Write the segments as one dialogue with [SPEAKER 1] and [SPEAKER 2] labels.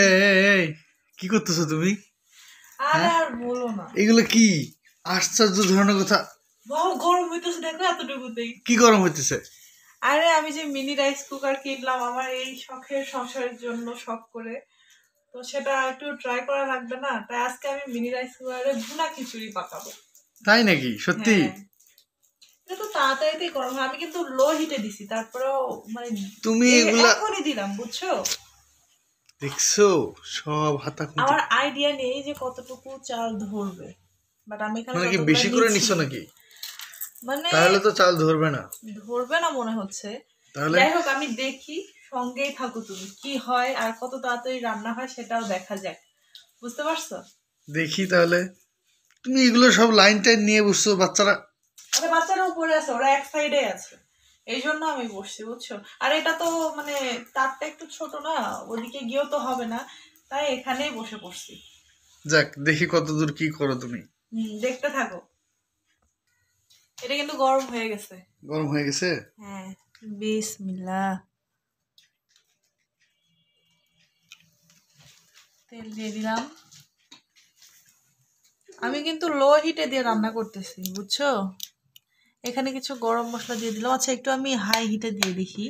[SPEAKER 1] এই কি করতেছো তুমি?
[SPEAKER 2] আরে আর বলো না,
[SPEAKER 1] এগুলো কি আশ্চর্য ধরনের কথা।
[SPEAKER 2] বাবা গরম হইতেছে, দেখো এতটুকুতেই
[SPEAKER 1] কি গরম হইতেছে?
[SPEAKER 2] আরে আমি যে মিনি রাইস কুকার কিনলাম আমার এই শখের সংসারের জন্য, শখ করে, তো সেটা একটু ট্রাই করা লাগবে না? তাই আজকে আমি মিনি রাইস কুকারে ভুনা খিচুড়ি পাকাবো।
[SPEAKER 1] তাই নাকি? সত্যি?
[SPEAKER 2] হ্যাঁ, এটা তো তাড়াতাড়িতেই গরম হয়। আমি কিন্তু লো হিটে দিছি, তারপরেও মানে
[SPEAKER 1] তুমি এগুলা
[SPEAKER 2] এখনই দিলাম, বুঝছো?
[SPEAKER 1] দেখছো সব হাতাখুতি।
[SPEAKER 2] আমার আইডিয়া নেই যে কতটুকু চাল ধরবে, বাট আমি এখানে
[SPEAKER 1] মানে কি
[SPEAKER 2] যতগুলো
[SPEAKER 1] বেশি করে
[SPEAKER 2] নিচ্ছি,
[SPEAKER 1] নিছো নাকি?
[SPEAKER 2] মানে
[SPEAKER 1] তাহলে তো চাল ধরবে না।
[SPEAKER 2] ধরবে না মনে হচ্ছে।
[SPEAKER 1] তাহলে
[SPEAKER 2] যাই হোক, আমি দেখি, সঙ্গেই থাকো তুমি, কি হয় আর কত তাড়াতাড়ি রান্না হয় সেটাও দেখা যাক, বুঝতে পারছো?
[SPEAKER 1] দেখি তাহলে। তুমি এগুলো সব লাইন টাইন নিয়ে বসছো, বাচ্চারা।
[SPEAKER 2] আরে বাচ্চারা উপরে আছে, ওরা এক সাইডে আছে, এই জন্য আমি বসছি, বুঝছো? আর এটা তো মানে তারটা একটু ছোট না, ওদিকে গিয়েও তো হবে না, তাই এখানেই বসে পড়ছি।
[SPEAKER 1] যাক, দেখি কতদূর কি করো তুমি।
[SPEAKER 2] দেখতে থাকো। এটা কিন্তু গরম হয়ে গেছে।
[SPEAKER 1] গরম হয়ে গেছে?
[SPEAKER 2] হ্যাঁ, বিসমিল্লাহ। তেল দিয়ে দিলাম। আমি কিন্তু লো হিটে দিয়ে রান্না করতেছি, বুঝছো? এখানে কিছু গরম মশলা দিয়ে দিলাম। আচ্ছা, একটু আমি হাই হিটে দিয়ে দেখি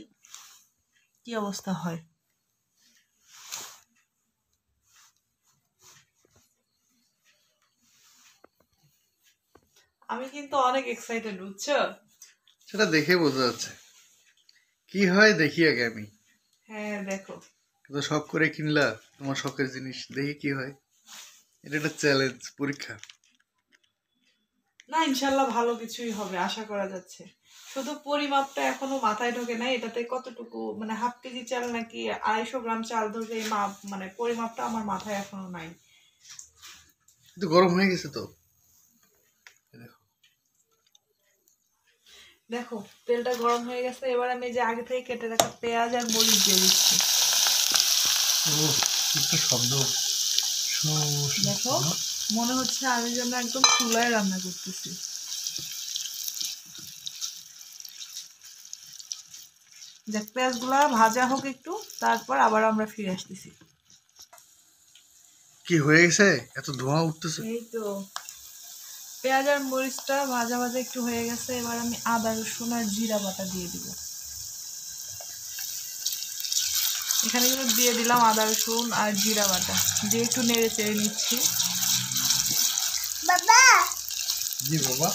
[SPEAKER 2] কি অবস্থা হয়। আমি কিন্তু অনেক এক্সাইটেড, বুঝছো?
[SPEAKER 1] সেটা দেখে বোঝা যাচ্ছে। কি হয় দেখি আগে আমি।
[SPEAKER 2] হ্যাঁ, দেখো।
[SPEAKER 1] তো শখ করে কিনলা তোমার শখের জিনিস, দেখি কি হয়। এটা একটা চ্যালেঞ্জ, পরীক্ষা।
[SPEAKER 2] না, ইনশাল্লাহ ভালো কিছুই হবে, আশা করা যাচ্ছে। শুধু পরিমাপটা এখনো মাথায় ঢোকে নাই, এটাতে কতটুকু মানে হাফ কেজি চাল নাকি 250 গ্রাম চাল ধরবে, এই মাপ মানে পরিমাপটা আমার মাথায় এখনো নাই।
[SPEAKER 1] কিন্তু গরম হয়ে গেছে তো। দেখো
[SPEAKER 2] দেখো, তেলটা গরম হয়ে গেছে। এবার আমি যে আগে থেকে কেটে রাখা পেঁয়াজ আর মরিচ দিয়ে দিচ্ছি।
[SPEAKER 1] কি শব্দ!
[SPEAKER 2] দেখো, মনে হচ্ছে আমি যেন একদম চুলায় রান্না করতেছি। দেখ, পেঁয়াজ গুলা ভাজা হোক একটু, তারপর আবার আমরা ফিরে আসতেছি।
[SPEAKER 1] কি হয়ে গেছে? এত ধোঁয়া উঠতেছে।
[SPEAKER 2] এই তো পেঁয়াজ আর মরিচটা ভাজা ভাজা একটু হয়ে গেছে। এবার আমি আদা রসুন আর জিরা বাটা দিয়ে দিব। এখানে কিন্তু দিয়ে দিলাম আদা রসুন আর জিরা বাটা, দিয়ে একটু নেড়ে চেড়ে নিচ্ছি।
[SPEAKER 1] জি বাবা।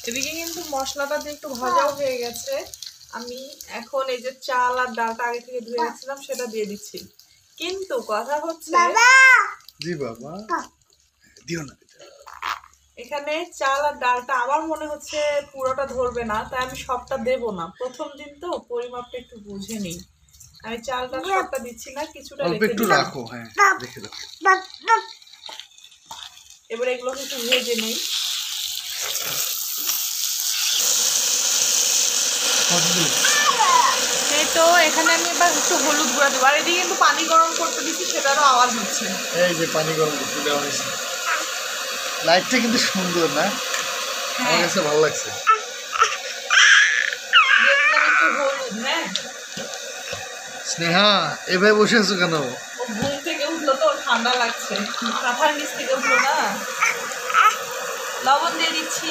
[SPEAKER 2] এদিকে কিন্তু মশলাটা দিয়ে একটু ভাজাও হয়ে গেছে। আমি এখন এই যে চাল আর ডালটা আগে থেকে ধুয়ে রাখছিলাম সেটা দিয়ে দিচ্ছি। কিন্তু কথা হচ্ছে,
[SPEAKER 1] জি বাবা, দিও না।
[SPEAKER 2] এখানে চাল আর ডালটা আমার মনে হচ্ছে পুরোটা ধরবে না, তাই আমি সবটা দেব না। প্রথম দিন তো পরিমাপটা একটু বুঝে নিই। আমি চালটা সবটা দিচ্ছি না, কিছুটা
[SPEAKER 1] অল্প
[SPEAKER 2] রেখে
[SPEAKER 1] একটু
[SPEAKER 2] দিচ্ছি।
[SPEAKER 1] রাখো, হ্যাঁ রেখে দাও।
[SPEAKER 2] এবার এগুলোকে একটু ভেজে নেই। এই তো এখানে আমি এবার একটু হলুদ গুঁড়া দেবো। আর এদিকে কিন্তু পানি গরম করতে দিচ্ছি, সেটারও আওয়াজ হচ্ছে।
[SPEAKER 1] এই যে পানি গরম করতে দেওয়া হয়েছে। লাইটটা কিন্তু সুন্দর না? আমার কাছে ভালো লাগছে।
[SPEAKER 2] একটু হলুদ, হ্যাঁ।
[SPEAKER 1] স্নেহা, এভাবে বসে আছো কেন?
[SPEAKER 2] ও ঘুম থেকে উঠলো তো, ওর ঠান্ডা লাগছে, কাঁথার নিচ থেকে উঠলো না। লবণ দিয়ে দিচ্ছি।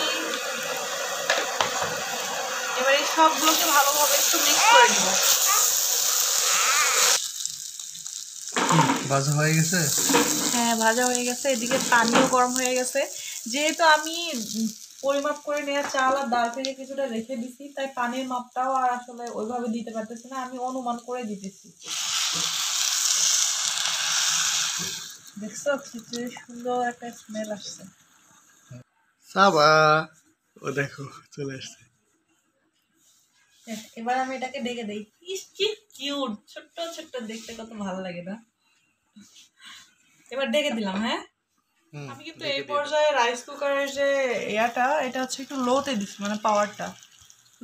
[SPEAKER 2] এবার এই সবগুলোকে ভালোভাবে একটু মিক্স করে নিব।
[SPEAKER 1] ভাজা হয়ে গেছে?
[SPEAKER 2] হ্যাঁ, ভাজা হয়ে গেছে। এদিকে পানিও গরম হয়ে গেছে। যেহেতু আমি পরিমাপ করে নেওয়া চাল আর ডাল থেকে কিছুটা রেখে দিছি, তাই পানির মাপটাও আর আসলে ওইভাবে দিতে পারতেছি না, আমি অনুমান করে দিতেছি। দেখছো, খিচুড়ি সুন্দর একটা স্মেল আসছে।
[SPEAKER 1] সাবা, ও দেখো চলে আসছে।
[SPEAKER 2] এবার আমি এটাকে ঢেকে দেই। ইস কি কিউট, ছোট্ট ছোট্ট, দেখতে কত ভালো লাগে না? এবার ঢেকে দিলাম। হ্যাঁ, আমি কিন্তু এই পর্যায়ে রাইস কুকারের যে এটা হচ্ছে একটু লোতে দিছি, মানে পাওয়ারটা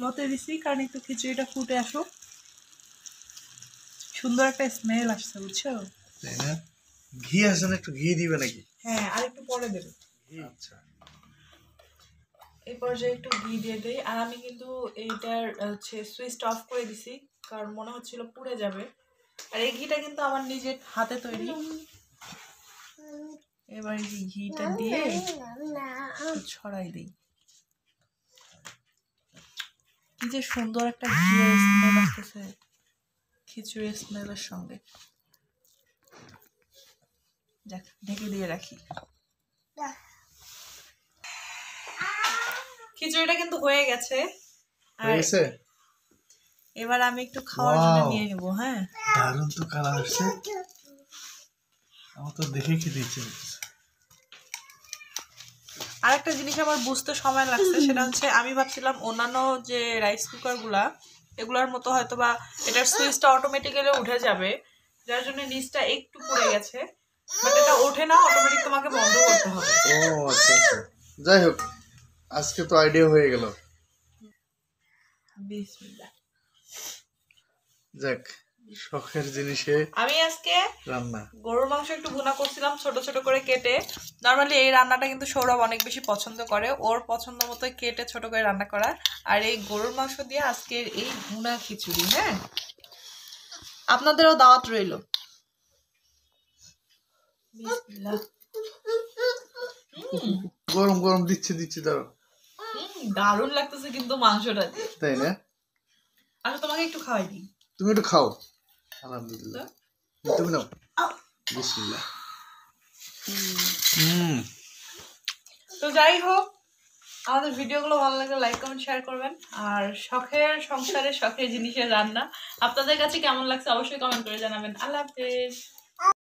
[SPEAKER 2] লোতে দিছি, কারণ একটু খিচুড়িটা ফুটে আসুক, সুন্দর একটা স্মেল আসছে, বুঝছো?
[SPEAKER 1] তাই না? ঘি আছে না, একটু ঘি দিবে নাকি?
[SPEAKER 2] হ্যাঁ, আর একটু পরে দেবে।
[SPEAKER 1] আচ্ছা।
[SPEAKER 2] এই পর্যায়ে একটু ঘি দিয়ে দেই। আর আমি কিন্তু এইটার হচ্ছে সুইচটা অফ করে দিছি, কারণ মনে হচ্ছিল পুড়ে যাবে। আর এই ঘিটা কিন্তু আমার নিজের হাতে তৈরি। এবার এই যে ঘিটা দিয়ে ছড়াই দিই। কি যে সুন্দর একটা ঘিয়ের স্মেল আসতেছে খিচুড়ির স্মেলের সঙ্গে। যাক, ঢেকে দিয়ে রাখি। খিচুড়িটা কিন্তু হয়ে গেছে। আর এবার আমি একটু খাওয়ার জন্য নিয়ে নেবো। হ্যাঁ,
[SPEAKER 1] দারুণ তো কালার আসছে, আমার তো দেখে খেতে ইচ্ছে করছে।
[SPEAKER 2] আরেকটা জিনিস আমার বুঝতে সময় লাগছে, সেটা হচ্ছে আমি ভাবছিলাম অন্যান্য যে রাইস কুকার গুলা এগুলার মতো হয়তো বা এটার সুইচটা অটোমেটিক্যালি উঠে যাবে, যার জন্য নিচটা একটু পড়ে গেছে, বাট এটা ওঠে না, অটোমেটিক তোমাকে বন্ধ করতে হবে।
[SPEAKER 1] ও আচ্ছা আচ্ছা, যাই হোক আজকে তো আইডিয়া হয়ে গেল।
[SPEAKER 2] বিসমিল্লাহ।
[SPEAKER 1] যাক, শখের জিনিসে
[SPEAKER 2] আমি আজকে
[SPEAKER 1] রান্না
[SPEAKER 2] গরুর মাংস একটু ভুনা করছিলাম ছোট ছোট করে কেটে। নর্মালি এই রান্নাটা কিন্তু সৌরভ অনেক বেশি পছন্দ করে, ওর পছন্দ মতো কেটে ছোট করে রান্না করা। আর এই গরুর মাংস দিয়ে আজকের এই ভুনা খিচুড়ি। হ্যাঁ, আপনাদেরও দাওয়াত রইল। বিসমিল্লাহ।
[SPEAKER 1] গরম গরম দিচ্ছি দাঁড়ো।
[SPEAKER 2] দারুণ লাগতেছে কিন্তু মাংসটা দিয়ে,
[SPEAKER 1] তাই না?
[SPEAKER 2] আচ্ছা, তোমাকে একটু খাওয়াই দিই।
[SPEAKER 1] তুমি একটু খাও। আলহামদুলিল্লাহ, তুমি নাও। বিসমিল্লাহ।
[SPEAKER 2] তো যাই হোক, আমাদের ভিডিওগুলো ভালো লাগলে লাইক কমেন্ট শেয়ার করবেন। আর শখের সংসারে শখের জিনিসের রান্না আপনাদের কাছে কেমন লাগছে অবশ্যই কমেন্ট করে জানাবেন। আল্লাহ হাফেজ।